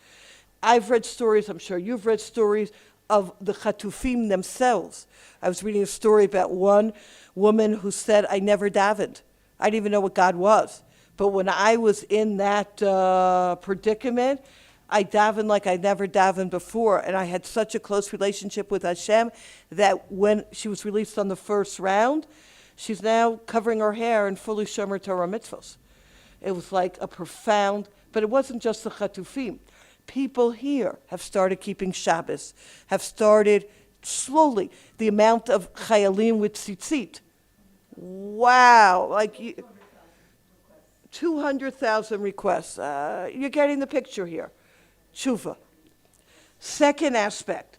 I've read stories, I'm sure you've read stories, of the Chatufim themselves. I was reading a story about one woman who said, I never davened. I didn't even know what God was. But when I was in that predicament, I davened like I never davened before, and I had such a close relationship with Hashem that when she was released on the first round, she's now covering her hair and fully shomer Torah mitzvos. It was like a profound, but it wasn't just the Chatufim. People here have started keeping Shabbos, have started slowly. The amount of chayalim with tzitzit. Wow, like 200,000 requests. You're getting the picture here. Tshuva. Second aspect,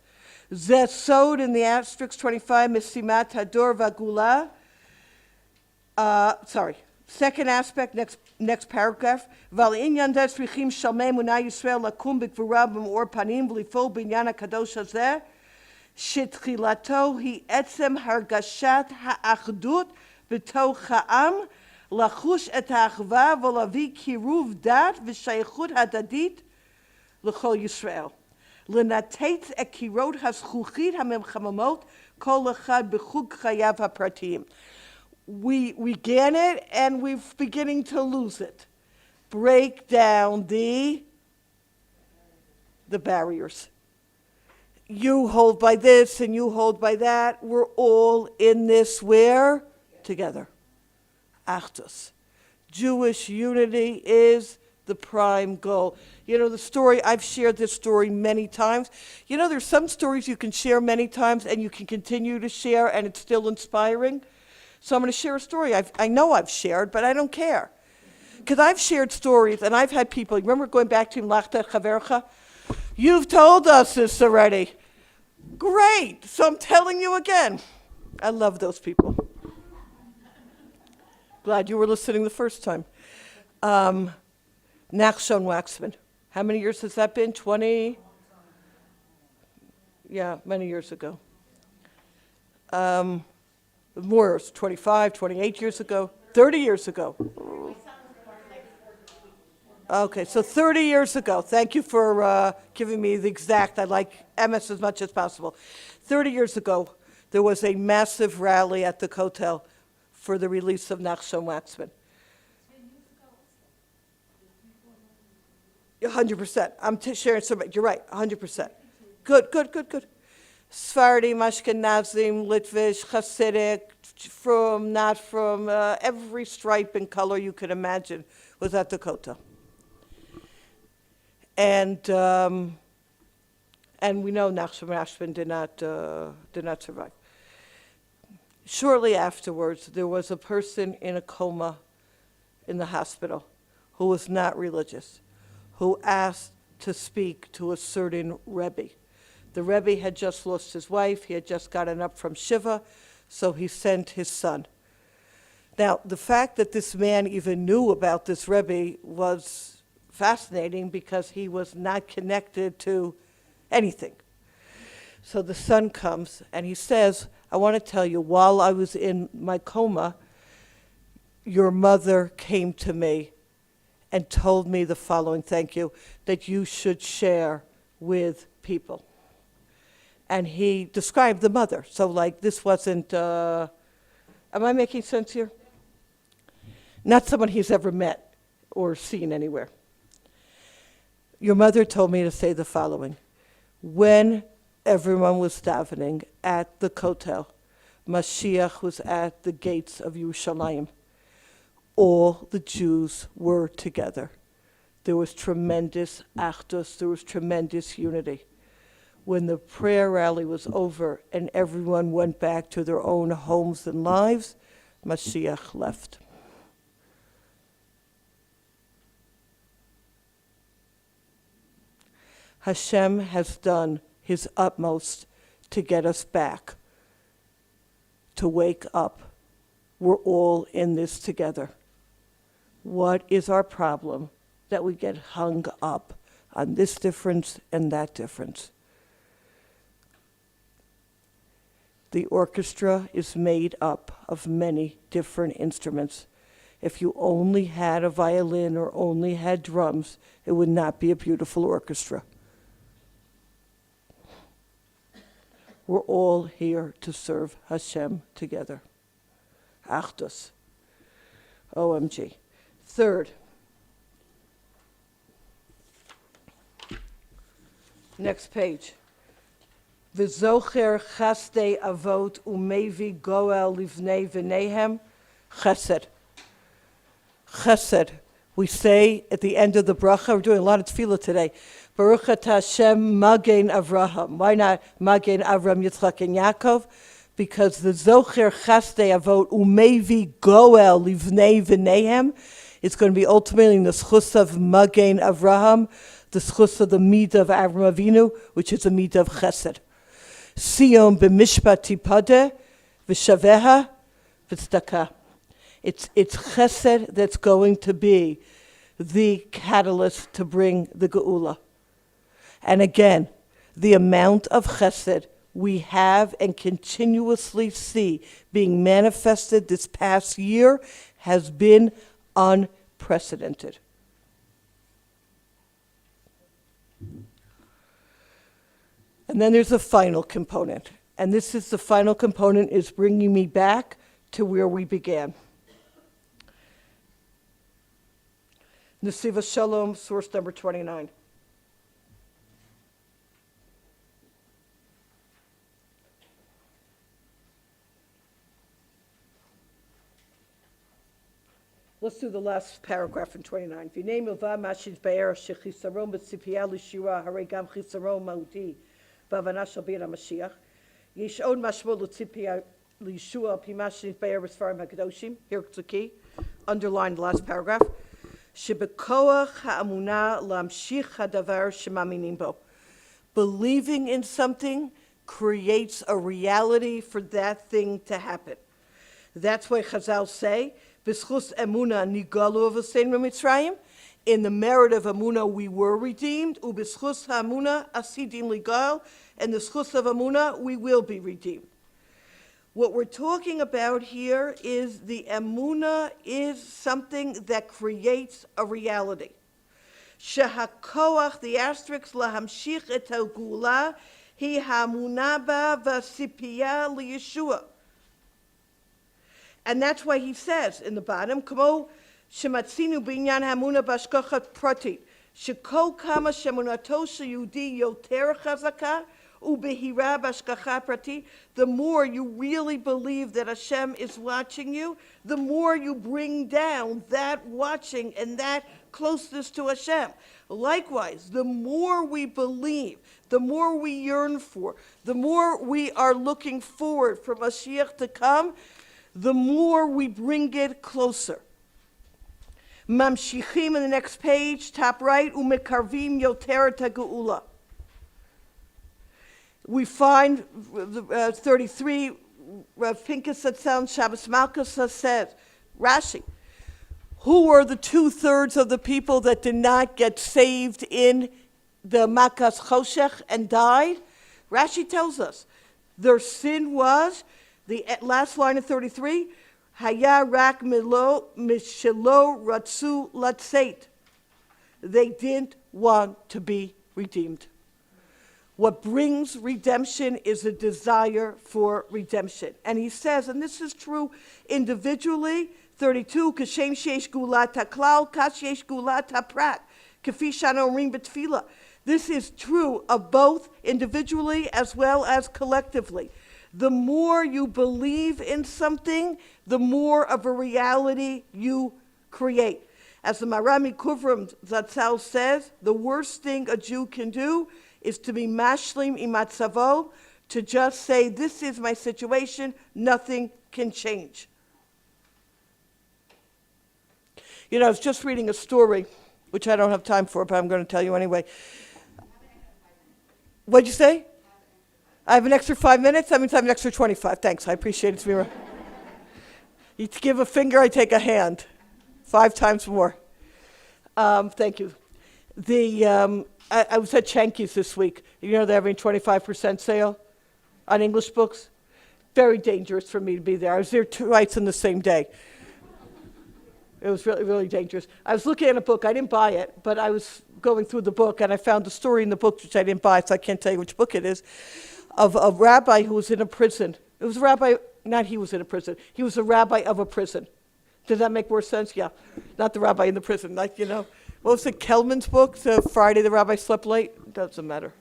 Zesod in the asterisk 25, Misimat Hador Vagula. Second aspect, next paragraph. Val inyan des richim shalmei munah Yisrael lakum b'gvura b'mor panim v'lifol b'inyan hakadosh hazeh shitchilato hi etzem hargashat ha'achdut b'toch ha'am lachush et ha'achva v'lavi kiruv dat v'shaychut hadadit l'chol Yisrael. L'natet et kirot hazchuchit ha'memchamamot kol echad b'chug chayav ha'pratim. We get it, and we're beginning to lose it. Break down the barriers. you hold by this and you hold by that. We're all in this where? Together. Achdus. Jewish unity is the prime goal. You know, the story, I've shared this story many times. You know, there's some stories you can share many times and you can continue to share and it's still inspiring. So I'm going to share a story I know I've shared, but I don't care. Because I've shared stories and I've had people, remember going back to Lachta Chavercha? You've told us this already. Great, so I'm telling you again. I love those people. Glad you were listening the first time. Nachshon Waxman. How many years has that been? 20? Yeah, many years ago. More, 25, 28 years ago, 30 years ago. Okay, so 30 years ago. Thank you for giving me the exact. I like MS as much as possible. 30 years ago, there was a massive rally at the Kotel for the release of Nachshon Waxman. 100%. I'm sharing some. You're right. 100%. Good. Sephardim, Ashkenazim, Litvish, Hasidic, from, not from, every stripe and color you could imagine was at the Kotel. And we know Nachshon Waxman did not survive. Shortly afterwards, there was a person in a coma in the hospital who was not religious, who asked to speak to a certain Rebbe. The Rebbe had just lost his wife. He had just gotten up from Shiva, so he sent his son. Now, the fact that this man even knew about this Rebbe was fascinating because he was not connected to anything. So the son comes and he says, I want to tell you, while I was in my coma, your mother came to me and told me the following, thank you, that you should share with people. And he described the mother. So like this wasn't, am I making sense here? Not someone he's ever met or seen anywhere. Your mother told me to say the following. When everyone was davening at the Kotel, Mashiach was at the gates of Yerushalayim. All the Jews were together. There was tremendous achdus, there was tremendous unity. When the prayer rally was over and everyone went back to their own homes and lives, Mashiach left. Hashem has done his utmost to get us back, to wake up. We're all in this together. What is our problem? That we get hung up on this difference and that difference. The orchestra is made up of many different instruments. If you only had a violin or only had drums, it would not be a beautiful orchestra. We're all here to serve Hashem together. Achdus. OMG. Third. Next page. V'zocher chasdei avot umevi goel livnei v'nehem chesed. Chesed. We say at the end of the bracha, we're doing a lot of tefillah today, Baruch atah Hashem Magen Avraham. Why not Magen Avram, Yitzchak, and Yaakov? Because the Zocher Chasdei Avot Umevi Goel Livnei V'nehem is going to be ultimately in the schus of Magen Avraham, the schus of the midah of Avram Avinu, which is a midah of Chesed. Sion b'mishpat tipadeh v'shaveha v'tzedakah. It's Chesed that's going to be the catalyst to bring the Geula. And again, the amount of Chesed we have and continuously see being manifested this past year has been unprecedented. And then there's a final component. And this is the final component is bringing me back to where we began. Nesiva Shalom, source number 29. Let's do the last paragraph in 29. V'nei milva mashiv be'er shechisaron b'tzipiyah l'shira harei gam chisaron ma'uti v'avana shel b'yad HaMashiach. Yesh od mashmod l'tzipiyah l'yeshua pi mashiv be'er b'sfarim hakadoshim. Here's the key. Underline the last paragraph. Shebekoach ha'amunah lamshich hadavar shemaminim bo. Believing in something creates a reality for that thing to happen. That's why Chazal say, B'schus emuna nigalu v'sein Mitzrayim. In the merit of emuna we were redeemed. U'b'schus ha'emuna asidim ligal. And the schus of emuna we will be redeemed. What we're talking about here is the emuna is something that creates a reality. Shehakoach, the asterisk, lahamshich et ha'gula, hi hamunaba v'sipiyah liyeshua. And that's why he says in the bottom, Kamo shematzinu binyan hamuna bashkochat prati, shekol kama shemunato sheyudi yoter chazaka, ubehira bashkacha prati. The more you really believe that Hashem is watching you, the more you bring down that watching and that closeness to Hashem. Likewise, the more we believe, the more we yearn for, the more we are looking forward for Mashiach to come, the more we bring it closer. Mamshichim in the next page, top right, umekarvim yoter tegeula. We find 33, Rav Pinkus Zatzal Shabbos Malkus says, Rashi, who were the 2/3 of the people that did not get saved in the Makas Choshech and died? Rashi tells us their sin was, the last line of 33, Haya rak milo mishelo ratzu latzeit. They didn't want to be redeemed. What brings redemption is a desire for redemption. And he says, and this is true individually, 32, Kashem sheish gulat haklal, kash yesh gulat haprat, kafi shano omrim betfila. This is true of both individually as well as collectively. The more you believe in something, the more of a reality you create. As the Marami Kuvram Zatzal says, the worst thing a Jew can do is to be mashlim imatzavo, to just say, this is my situation, nothing can change. You know, I was just reading a story, which I don't have time for, but I'm going to tell you anyway. What'd you say? I have an extra 5 minutes? That means I have an extra 25. Thanks, I appreciate it, Shira. You give a finger, I take a hand. 5 times more. Thank you. I was at Chanky's this week. You know they're having 25% sale on English books? Very dangerous for me to be there. I was there twice in the same day. It was really, really dangerous. I was looking at a book. I didn't buy it, but I was going through the book, and I found a story in the book, which I didn't buy, so I can't tell you which book it is, of a rabbi who was in a prison. It was a rabbi, not he was in a prison. He was a rabbi of a prison. Does that make more sense? Yeah. Not the rabbi in the prison. Like, you know, what was it, Kelman's book, the Friday the Rabbi Slept Late? Doesn't matter.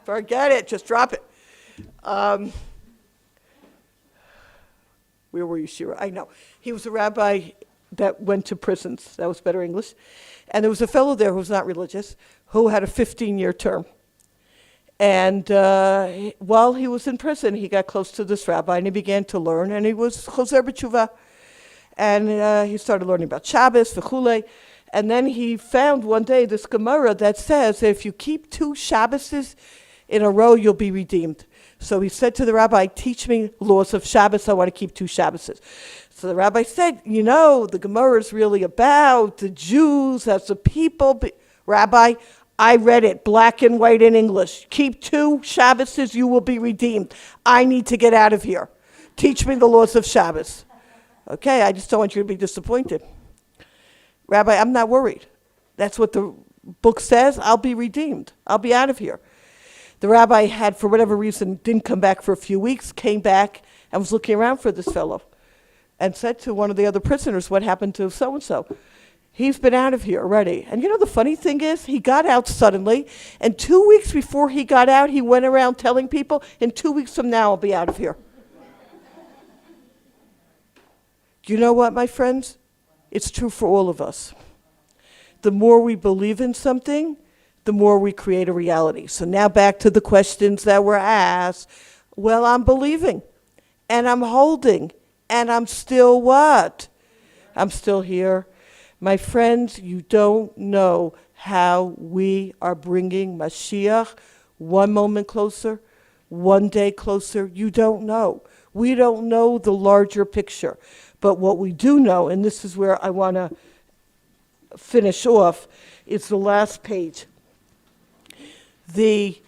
Forget it. Just drop it. Where were you, Shira? I know. He was a rabbi that went to prisons. That was better English. And there was a fellow there who was not religious, who had a 15-year term. And while he was in prison, he got close to this rabbi, and he began to learn, and he was choser b'tshuva. And he started learning about Shabbos, v'chulei. And then he found one day this Gemara that says that if you keep 2 Shabboses in a row, you'll be redeemed. So he said to the rabbi, teach me laws of Shabbos, I want to keep 2 Shabboses. So the rabbi said, you know, the Gemara is really about the Jews as a people. Rabbi, I read it black and white in English. Keep 2 Shabboses, you will be redeemed. I need to get out of here. Teach me the laws of Shabbos. Okay, I just don't want you to be disappointed. Rabbi, I'm not worried. That's what the book says. I'll be redeemed. I'll be out of here. The rabbi had, for whatever reason, didn't come back for a few weeks, came back and was looking around for this fellow and said to one of the other prisoners, what happened to so-and-so? He's been out of here already. And you know the funny thing is, he got out suddenly, and 2 weeks before he got out, he went around telling people, in 2 weeks from now, I'll be out of here. Do you know what, my friends? It's true for all of us. The more we believe in something, the more we create a reality. So now back to the questions that were asked. Well, I'm believing, and I'm holding, and I'm still what? I'm still here. My friends, you don't know how we are bringing Mashiach one moment closer, one day closer. You don't know. We don't know the larger picture. But what we do know, and this is where I want to finish off, is the last page. The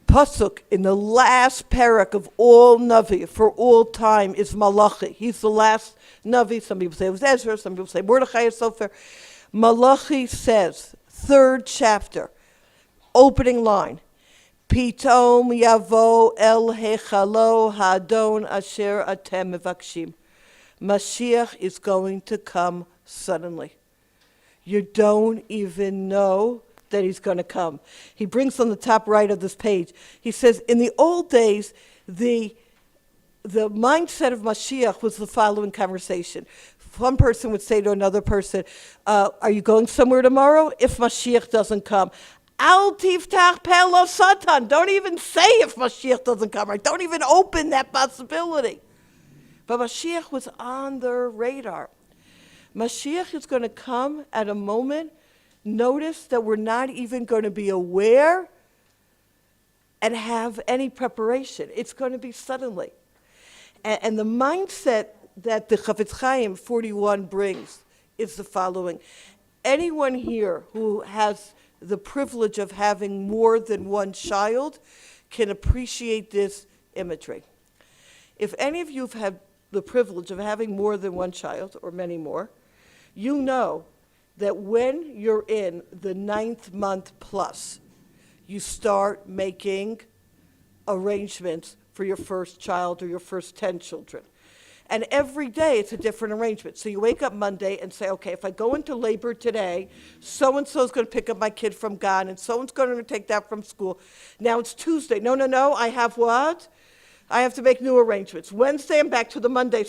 pasuk in the last parak of all Navi for all time is Malachi. He's the last Navi. Some people say it was Ezra. Some people say Mordechai or Sofer. Malachi says, 3rd chapter, opening line, Pitom yavo el hechalo hadon asher atem mevakshim. Mashiach is going to come suddenly. You don't even know that he's going to come. He brings on the top right of this page, he says, in the old days, the mindset of Mashiach was the following conversation. One person would say to another person, are you going somewhere tomorrow? If Mashiach doesn't come. Al tiftach pelo satan. Don't even say if Mashiach doesn't come. Right? Don't even open that possibility. But Mashiach was on their radar. Mashiach is going to come at a moment, notice that we're not even going to be aware and have any preparation. It's going to be suddenly. And the mindset that the Chafetz Chaim 41 brings is the following. Anyone here who has the privilege of having more than one child can appreciate this imagery. If any of you have had the privilege of having more than one child, or many more, you know that when you're in the 9th month plus, you start making arrangements for your first child or your first 10 children. And every day it's a different arrangement. So you wake up Monday and say, okay, if I go into labor today, so-and-so is going to pick up my kid from Ghana, and so-and-so's going to take that from school. Now it's Tuesday. No, I have what? I have to make new arrangements. Wednesday, I'm back to the Monday.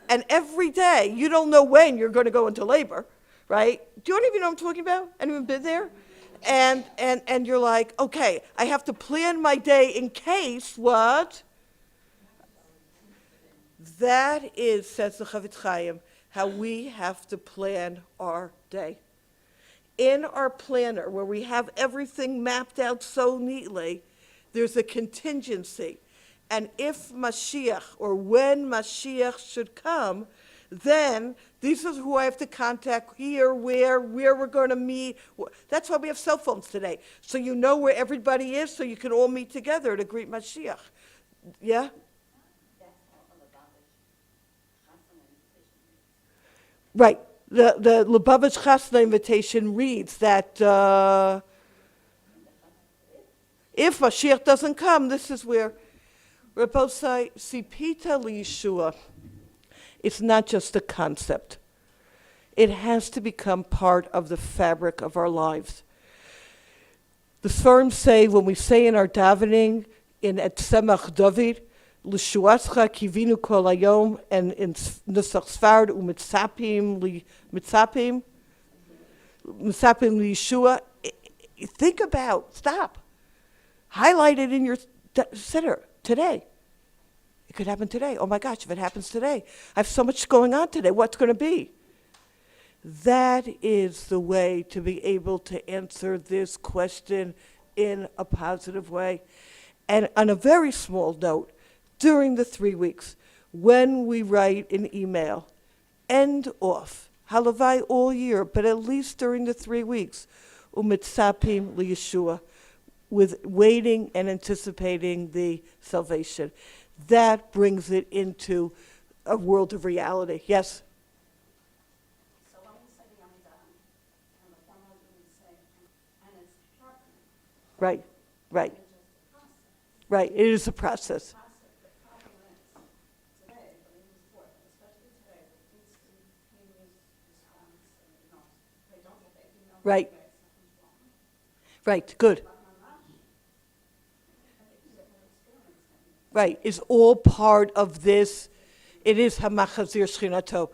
And every day, you don't know when you're going to go into labor, right? Do you even know what I'm talking about? Anyone been there? And you're like, okay, I have to plan my day in case what? That is, says the Chafetz Chaim, how we have to plan our day. In our planner, where we have everything mapped out so neatly, there's a contingency. And if Mashiach, or when Mashiach should come, then this is who I have to contact here, where we're going to meet. That's why we have cell phones today. So you know where everybody is, so you can all meet together to greet Mashiach. Yeah? Right. The Lubavitch Chasna invitation reads that if Mashiach doesn't come, this is where Rabbosai Sipita Liyeshua. It's not just a concept. It has to become part of the fabric of our lives. The Sfarim say, when we say in our davening, in Et Semach David, L'shuascha kivinu kol hayom, and in Nusach Sfard u'mitzapim liyeshua. Think about, stop. Highlight it in your siddur today. It could happen today. Oh my gosh, if it happens today. I have so much going on today. What's going to be? That is the way to be able to answer this question in a positive way. And on a very small note, during the 3 weeks, when we write an email, end off, halavai all year, but at least during the 3 weeks, umitzapim liyeshua, with waiting and anticipating the salvation. That brings it into a world of reality. Yes? So when we say the Amidah, and the former would say, and it's happening. Right. It's just a process. Right, it is a process. The problem is, today, but even before, especially today, the instantaneous response, they don't get their email. Right. Something's wrong. Right, good. But Mamash, I think they're experiencing. Right, is all part of this. It is Hamachazir Shchinato.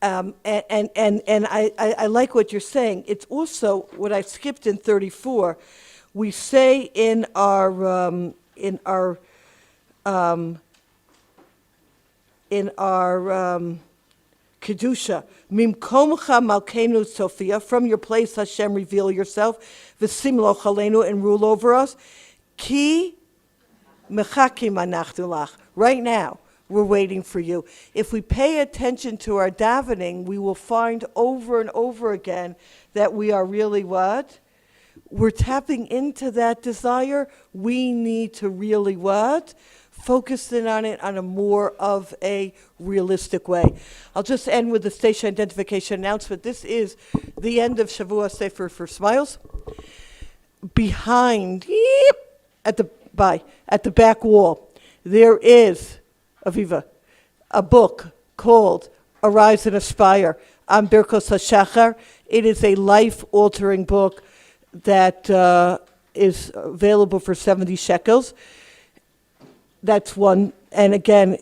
And I like what you're saying. It's also what I skipped in 34. We say in our Kedusha, Mimkomcha Malkeinu Sophia, from your place Hashem reveal yourself, V'simlo Chalenu, and rule over us, Ki Mechakim Anachnu Lach. Right now, we're waiting for you. If we pay attention to our davening, we will find over and over again that we are really what? We're tapping into that desire. We need to really what? Focus in on it on a more of a realistic way. I'll just end with the station identification announcement. This is the end of Shavua Sefer for Smiles. Behind, at the back wall, there is, Aviva, a book called Arise and Aspire on Birkos HaShachar. It is a life-altering book that is available for 70 shekels. That's one. And again,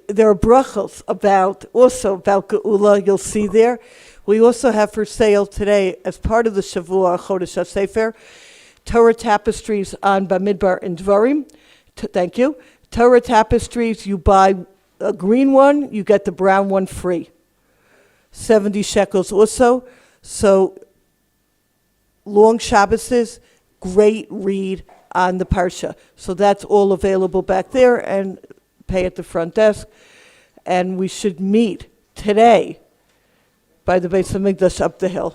there are brachos about Geula, you'll see there. We also have for sale today, as part of the Shavua Chodesh HaSefer, Torah tapestries on Bamidbar and Dvarim. Thank you. Torah tapestries, you buy a green one, you get the brown one free. 70 shekels also. So long Shabbases, great read on the Parsha. So that's all available back there, and pay at the front desk. And we should meet today by the Beis HaMikdash up the hill.